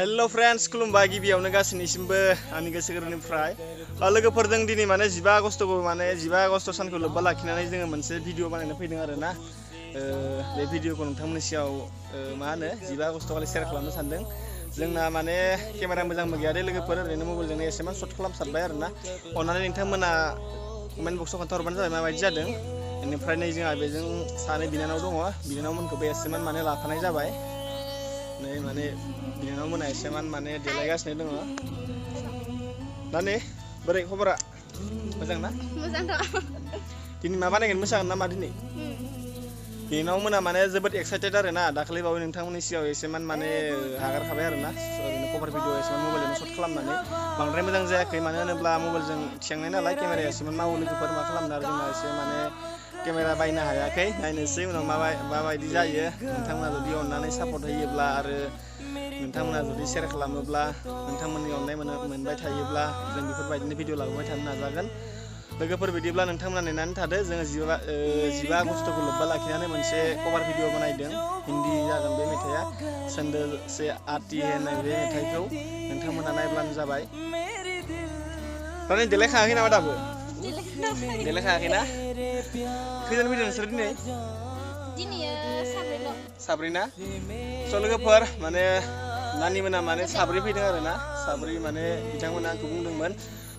Hello friends खुलुमबाय गिबियावनो गासैनिसिमबो आंनि गोसो गोरबोनिफ्राय लोगोफोरजों दिनै माने 15 आगस्तखौ माने 15 आगस्त सानखौ लोब्बा लाखिनानै जोङो मोनसे भिडिअ बानायनो फैदों आरोना बे भिडिअखौ नोंथांमोननि सिगाङाव मा होनो 15 आगस्त खालि शेयार खालामनो सानदों। जोंना माने केमेरा मोजांबो गैया दे लोगोफोर ओरैनो मबाइलजोंनो एसेमान शट खालामसारबाय आरोना अन्नानै नोंथांमोना कमेन्ट बक्सआव खोन्थाहरबानो जाबाय माबायदि जादों। बेनिफ्राय नै जोंहा बेजों सानै बिनानाव दङ, बिनानावमोनखौबो एसेमान माने लाफानाय जाबाय। नै माने बिनानाव मोना एसेमान माने देलायगासिनो दङ। दा नै बोरै खबरा मोजां ना? मोजां थ'। दिनै मा बानायगोन मोसागोन नामा दिनै? बिनानाव मोना माने जोबोद एक्साइटेड आरोना दाखालि बावै नोंथांमोननि सिगाङाव एसेमान माने हगारखाबाय आरोना ओरैनो कभार भिडिअ एसेमान मबाइलजों शट खालामनानै बांद्राय मोजां जायाखै मानो होनोब्ला मबाइलजों थिखांनाय नालाय केमेराया एसेमान मावो लोगोफोर मा खालामनो आरो जोंना एसे माने केमेरा बायनो हायाखै नायनोसै उनाव माबायदि जायो। नोंथांमोना जुदि अननानै सापर्ट होयोब्ला आरो नोंथांमोना जुदि शेयार खालामोब्ला नोंथांमोननि अननाय मोनबाय थायोब्ला जों बेफोरबायदिनो भिडिअ लाबोबाय थानो नाजागोन। लोगोफोर बिदिब्ला नोंथांमोना नेनानै थादो जोङो 15 आगस्तखौ लोब्बा लाखिनानै मोनसे कभार भिडिअ बानायदों। हिन्दी जागोन बे मेथाइआ सोन्दो से आती होननाय बे मेथाइखौ नोंथांमोना नायब्लानो जाबाय। रानि देलायखाङाखै नामा दाबो? देलायखाङाखैना? खैजोन फैदों नोंसोर दिनै? साब्रै ना? स' लोगोफोर माने नानिमोना माने साब्रै फैदों आरोना साब्रै माने बिथांमोना आंखौ बुंदोंमोन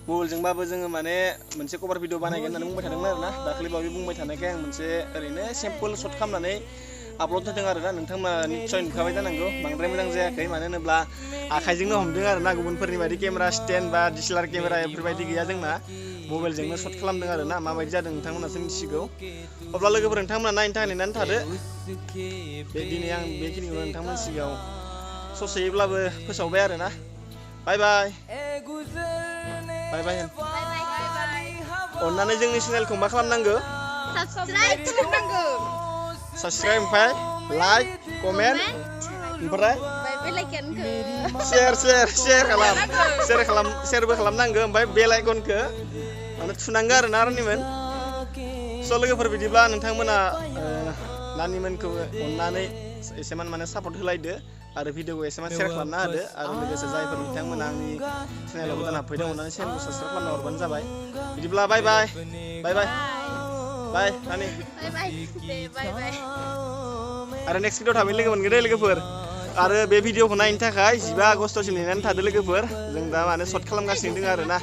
मबाइलजोंबाबो जोङो माने मोनसे कभार भिडिअ बानायगोन होननानै बुंबाय थादोंमोन आरोना दाखालि बावै बुंबाय थानायखाय आं मोनसे ओरैनो सिम्पोल शट खालामनानै आपल'ड होदों आरोना नोंथांमोना निस्सय नुखाबाय जानांगौ बांद्राय मोजां जायाखै मानो होनोब्ला आखाइजोंनो हमदों आरोना गुबुनफोरनि बायदि केमेरा स्टेन्ड बा DSLR केमेरा बेफोरबायदि गैया जोंना मबाइलजोंनो शट खालामदों आरोना माबायदि जादों नोंथांमोनासो मिथिसिगौ। अब्ला लोगोफोर नोंथांमोना नायनो थाखाय नेनानै थादो। दिनै आं बेखिनिखौ नोंथांमोननि सिगाङाव ससेयैब्लाबो फोसावबाय आरोना। बाय बाय बाय बाय अन्नानै जोंनि चेनेलखौ मा खालामनांगौ? साबस्क्राइब ओमफ्राय लाइक कमेन्ट ओमफ्राय शेयारबो खालामनांगौ ओमफ्राय बेल आइकनखौ माने थुनांगौ आरोना रानिमोन। स' लोगोफोर बिदिब्ला नोंथांमोना नानिमोनखौ अननानै एसेमान माने सापर्ट होलायदो आरो भिडिअखौ एसेमान शेयार खालामना होदो आरो लोगोसे जायफोर बिथांमोना आंनि चेनेलाव गोदान हाबफैदों अननानै चेनेलखौ साबस्क्राइब खालामना हरबानो जाबाय। बिदिब्ला बाय बाय बाय बाय बाय नानि आरो नेक्स्ट भिडिअ थाबैनो लोगो मोनगोन दे लोगोफोर आरो बे भिडिअखौ नायनो थाखाय 15 आगस्तसिम नेनानै थादो लोगोफोर जों दा माने शट खालामगासिनो दङ आरोना।